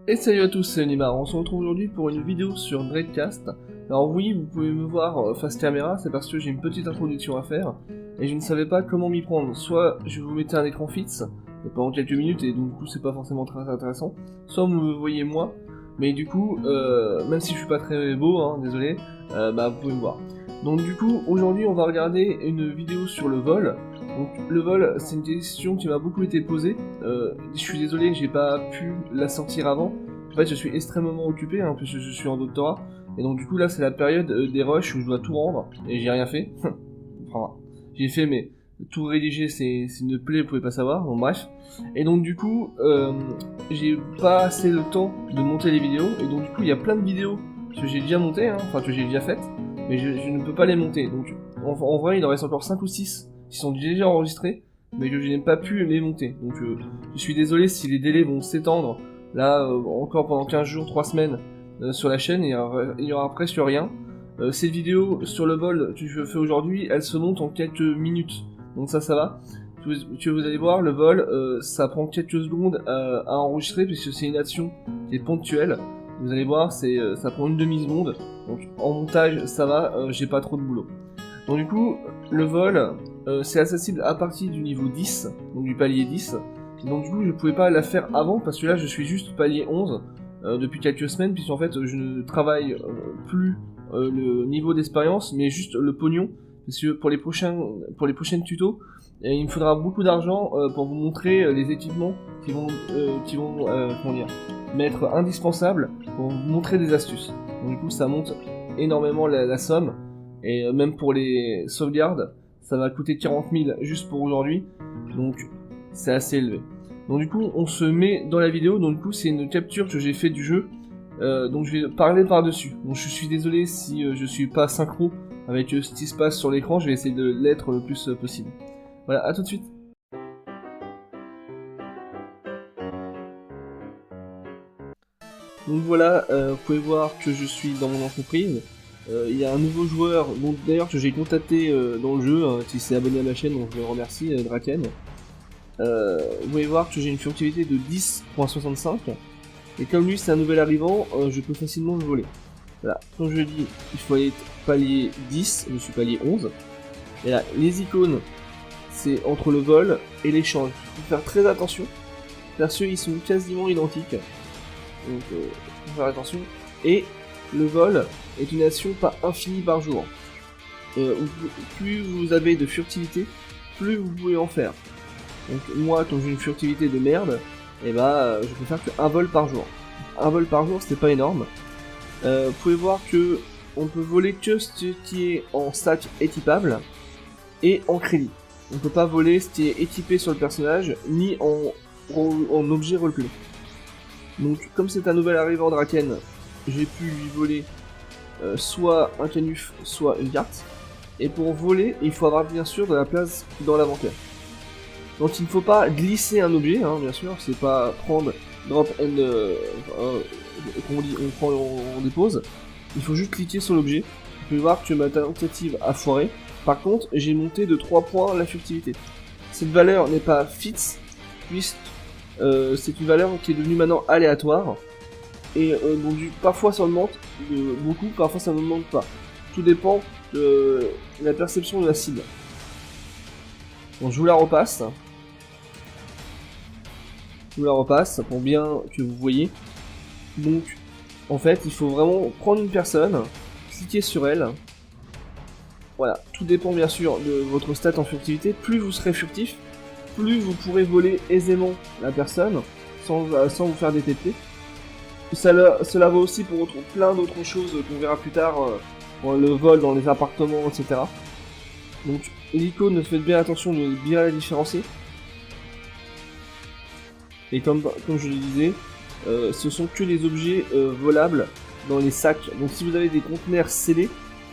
Et salut à tous, c'est Neymar. On se retrouve aujourd'hui pour une vidéo sur Dreadcast. Alors oui, vous pouvez me voir face caméra, c'est parce que j'ai une petite introduction à faire, et je ne savais pas comment m'y prendre. Soit je vous mettais un écran fixe, pendant quelques minutes, et donc du coup c'est pas forcément très intéressant, soit vous me voyez moi, mais du coup, même si je suis pas très beau, hein, désolé, vous pouvez me voir. Donc du coup, aujourd'hui on va regarder une vidéo sur le vol. Donc le vol, c'est une question qui m'a beaucoup été posée. Je suis désolé, j'ai pas pu la sortir avant. En fait, je suis extrêmement occupé, hein, puisque je suis en doctorat. Et donc du coup là, c'est la période des rushs où je dois tout rendre, et j'ai rien fait. Enfin, j'ai fait, mais tout rédiger, c'est une plaie, vous pouvez pas savoir. Bon bref. Et donc du coup, j'ai pas assez le temps de monter les vidéos. Et donc du coup, il y a plein de vidéos que j'ai déjà montées, hein, enfin que j'ai déjà faites, mais je ne peux pas les monter. Donc en vrai, il en reste encore 5 ou 6 qui sont déjà enregistrés, mais que je n'ai pas pu les monter. Donc je suis désolé si les délais vont s'étendre, là, encore pendant 15 jours, 3 semaines, sur la chaîne, il y aura presque rien. Cette vidéo sur le vol que je fais aujourd'hui, elle se monte en quelques minutes, donc ça va. Vous allez voir, le vol, ça prend quelques secondes à enregistrer, puisque c'est une action qui est ponctuelle. Vous allez voir, ça prend une demi-seconde, donc en montage, ça va, j'ai pas trop de boulot. Donc du coup, le vol, c'est accessible à partir du niveau 10, donc du palier 10. Donc du coup, je pouvais pas la faire avant, parce que là, je suis juste palier 11 depuis quelques semaines, puisqu'en fait, je ne travaille plus le niveau d'expérience, mais juste le pognon, parce que pour les prochaines tutos, il me faudra beaucoup d'argent pour vous montrer les équipements qui vont m'être indispensables pour vous montrer des astuces. Donc du coup, ça monte énormément la somme. Et même pour les sauvegardes, ça va coûter 40 000 juste pour aujourd'hui, donc c'est assez élevé. Donc du coup, on se met dans la vidéo, donc du coup c'est une capture que j'ai fait du jeu, donc je vais parler par-dessus. Donc je suis désolé si je suis pas synchro avec ce qui se passe sur l'écran, je vais essayer de l'être le plus possible. Voilà, à tout de suite. Donc voilà, vous pouvez voir que je suis dans mon entreprise. Il y a un nouveau joueur, d'ailleurs que j'ai contacté dans le jeu, hein, qui s'est abonné à ma chaîne, donc je le remercie, Draken. Vous pouvez voir que j'ai une furtivité de 10.65, et comme lui c'est un nouvel arrivant, je peux facilement le voler. Voilà, comme je le dis, il faut aller palier 10, je suis palier 11. Et là, les icônes, c'est entre le vol et l'échange. Il faut faire très attention, parce qu'ils sont quasiment identiques. Donc, il faut faire attention. Et le vol est une action pas infinie par jour. Plus vous avez de furtivité, plus vous pouvez en faire. Donc moi, quand j'ai une furtivité de merde, je peux faire qu'un vol par jour. Un vol par jour, c'est pas énorme. Vous pouvez voir que on peut voler que ce qui est en sac équipable et en crédit. On peut pas voler ce qui est équipé sur le personnage, ni en objet roleplay. Donc comme c'est un nouvel arrivant Draken, j'ai pu lui voler soit un canuf, soit une carte. Et pour voler, il faut avoir bien sûr de la place dans l'inventaire. Donc il ne faut pas glisser un objet, hein, bien sûr, c'est pas prendre drop and on prend, on dépose. Il faut juste cliquer sur l'objet. Vous pouvez voir que ma tentative a foiré. Par contre, j'ai monté de 3 points la furtivité. Cette valeur n'est pas fixe, puisque c'est une valeur qui est devenue maintenant aléatoire. Et donc parfois ça augmente beaucoup, parfois ça n'augmente pas. Tout dépend de la perception de la cible. Bon, je vous la repasse. Je vous la repasse pour bien que vous voyez. Donc, en fait, il faut vraiment prendre une personne, cliquer sur elle. Voilà, tout dépend bien sûr de votre stat en furtivité. Plus vous serez furtif, plus vous pourrez voler aisément la personne sans vous faire détecter. Cela vaut aussi pour plein d'autres choses qu'on verra plus tard, le vol dans les appartements, etc. Donc l'icône, faites bien attention de bien la différencier. Et comme je le disais, ce sont que les objets volables dans les sacs. Donc si vous avez des conteneurs scellés,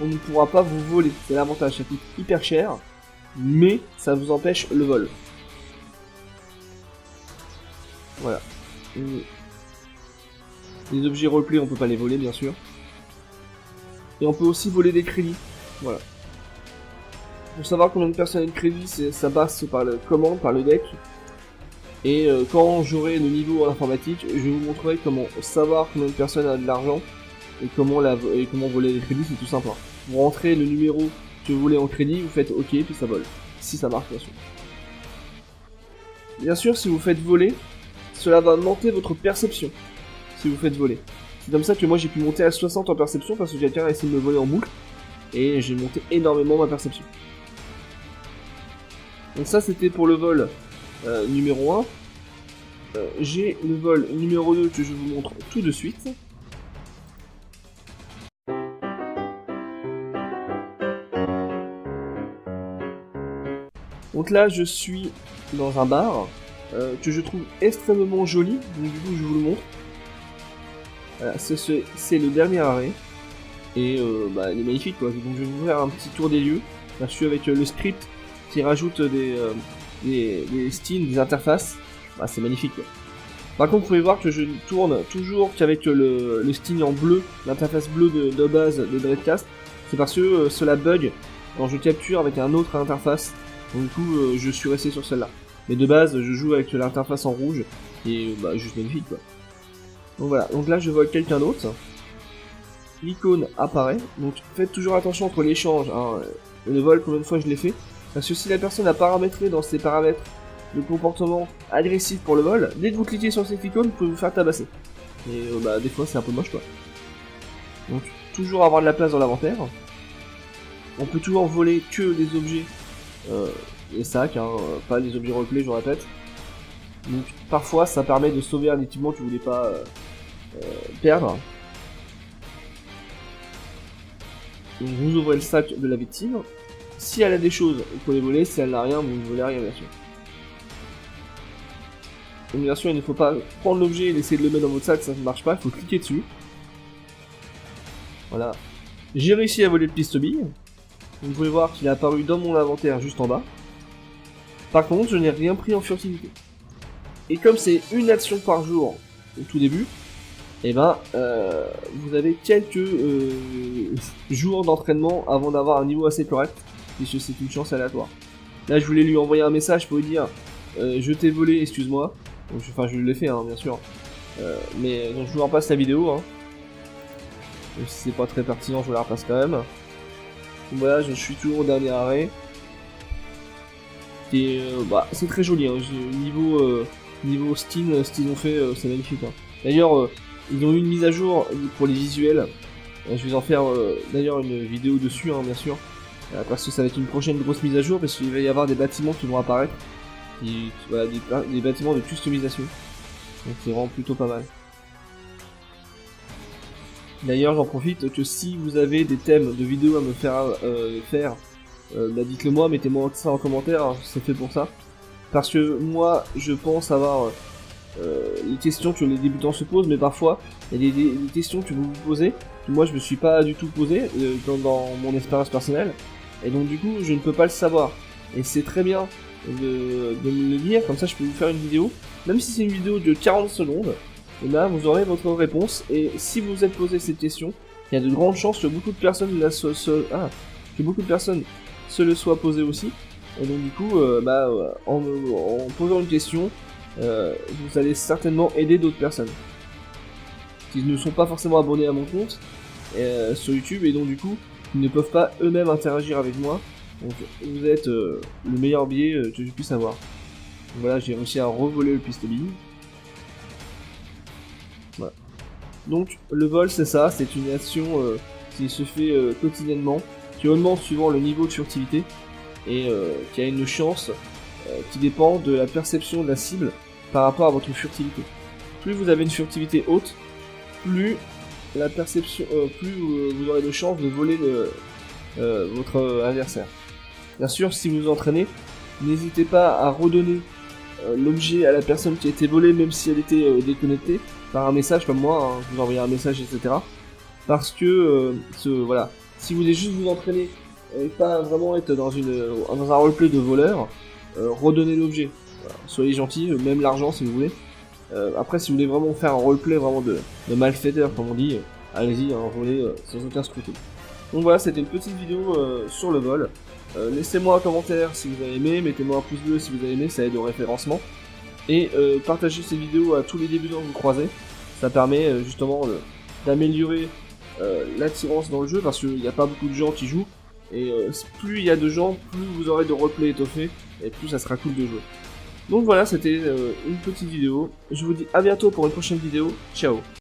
on ne pourra pas vous voler. C'est l'avantage, ça coûte hyper cher, mais ça vous empêche le vol. Voilà. Les objets roleplay, on peut pas les voler, bien sûr. Et on peut aussi voler des crédits. Voilà. Pour savoir combien de personnes ont de crédit, ça passe par la commande, par le deck. Et quand j'aurai le niveau en informatique, je vous montrerai comment savoir combien de personnes a de l'argent et comment voler les crédits. C'est tout simple. Vous rentrez le numéro que vous voulez en crédit, vous faites OK, puis ça vole. Si ça marche, bien sûr. Bien sûr, si vous faites voler, cela va augmenter votre perception. Si vous faites voler. C'est comme ça que moi j'ai pu monter à 60 en perception parce que quelqu'un a essayé de me voler en boucle. Et j'ai monté énormément ma perception. Donc ça c'était pour le vol numéro 1. J'ai le vol numéro 2 que je vous montre tout de suite. Donc là je suis dans un bar que je trouve extrêmement joli, donc du coup je vous le montre. Voilà, c'est le dernier arrêt. Et il est magnifique quoi, donc je vais vous faire un petit tour des lieux. Là, je suis avec le script qui rajoute des styles, des interfaces. Bah, c'est magnifique quoi. Par contre vous pouvez voir que je tourne toujours qu'avec le style en bleu, l'interface bleue de base de Dreadcast. C'est parce que cela bug quand je capture avec un autre interface. Donc du coup je suis resté sur celle-là. Mais de base je joue avec l'interface en rouge et juste magnifique quoi. Donc voilà, donc là je vois quelqu'un d'autre. L'icône apparaît, donc faites toujours attention entre l'échange, hein, le vol, combien de fois je l'ai fait, parce que si la personne a paramétré dans ses paramètres le comportement agressif pour le vol, dès que vous cliquez sur cette icône, vous pouvez vous faire tabasser. Et des fois c'est un peu moche quoi. Donc toujours avoir de la place dans l'inventaire. On peut toujours voler que des objets, les sacs, hein, pas les objets replay, je répète. Donc parfois ça permet de sauver un équipement que vous voulez pas perdre. Donc vous ouvrez le sac de la victime. Si elle a des choses, vous pouvez les voler. Si elle n'a rien, vous ne volez rien bien sûr. Donc bien sûr, il ne faut pas prendre l'objet et essayer de le mettre dans votre sac, ça ne marche pas, il faut cliquer dessus. Voilà. J'ai réussi à voler le piste-bille. Vous pouvez voir qu'il est apparu dans mon inventaire juste en bas. Par contre, je n'ai rien pris en furtivité. Et comme c'est une action par jour au tout début, et vous avez quelques jours d'entraînement avant d'avoir un niveau assez correct, puisque c'est une chance aléatoire. Là, je voulais lui envoyer un message pour lui dire je t'ai volé, excuse-moi. Enfin, je l'ai fait, hein, bien sûr. Mais donc, je vous repasse la vidéo. Hein. Même si c'est pas très pertinent, je vous la repasse quand même. Donc, voilà, je suis toujours au dernier arrêt. Et c'est très joli. Hein. Niveau Steam, ce qu'ils ont fait, c'est magnifique. Hein. D'ailleurs, ils ont eu une mise à jour pour les visuels. Je vais en faire d'ailleurs une vidéo dessus, hein, bien sûr. Parce que ça va être une prochaine grosse mise à jour, parce qu'il va y avoir des bâtiments qui vont apparaître. Voilà, des bâtiments de customisation. Donc c'est vraiment plutôt pas mal. D'ailleurs, j'en profite que si vous avez des thèmes de vidéos à me faire, dites-le moi, mettez-moi ça en commentaire, hein, c'est fait pour ça. Parce que moi, je pense avoir les questions que les débutants se posent, mais parfois, il y a des questions que vous vous posez, que moi je me suis pas du tout posé dans mon expérience personnelle, et donc du coup, je ne peux pas le savoir. Et c'est très bien de me le dire, comme ça je peux vous faire une vidéo, même si c'est une vidéo de 40 secondes, et là vous aurez votre réponse, et si vous vous êtes posé cette question, il y a de grandes chances que beaucoup de personnes se le soient posé aussi, et donc du coup, en posant une question, vous allez certainement aider d'autres personnes qui ne sont pas forcément abonnés à mon compte sur YouTube, et donc du coup, ils ne peuvent pas eux-mêmes interagir avec moi. Donc vous êtes le meilleur biais que je puisse avoir. Donc, voilà, j'ai réussi à revoler le pistolet. Voilà. Donc le vol c'est ça, c'est une action qui se fait quotidiennement, qui augmente suivant le niveau de furtivité, et qui a une chance qui dépend de la perception de la cible par rapport à votre furtivité. Plus vous avez une furtivité haute, plus la perception, plus vous aurez de chances de voler votre adversaire. Bien sûr, si vous vous entraînez, n'hésitez pas à redonner l'objet à la personne qui a été volée, même si elle était déconnectée, par un message comme moi, hein, vous envoyez un message, etc. Parce que, voilà, si vous voulez juste vous entraîner et pas vraiment être dans un roleplay de voleur, redonnez l'objet. Voilà. Soyez gentil, même l'argent si vous voulez. Après, si vous voulez vraiment faire un roleplay vraiment de malfaiteur, comme on dit, allez-y, hein, volez sans aucun scrupule. Donc voilà, c'était une petite vidéo sur le vol. Laissez-moi un commentaire si vous avez aimé, mettez-moi un pouce bleu si vous avez aimé, ça aide au référencement. et partagez ces vidéos à tous les débutants que vous croisez. Ça permet justement d'améliorer l'attirance dans le jeu, parce qu'il n'y a pas beaucoup de gens qui jouent, et plus il y a de gens, plus vous aurez de roleplay étoffé, et plus ça sera cool de jouer. Donc voilà, c'était une petite vidéo. Je vous dis à bientôt pour une prochaine vidéo. Ciao.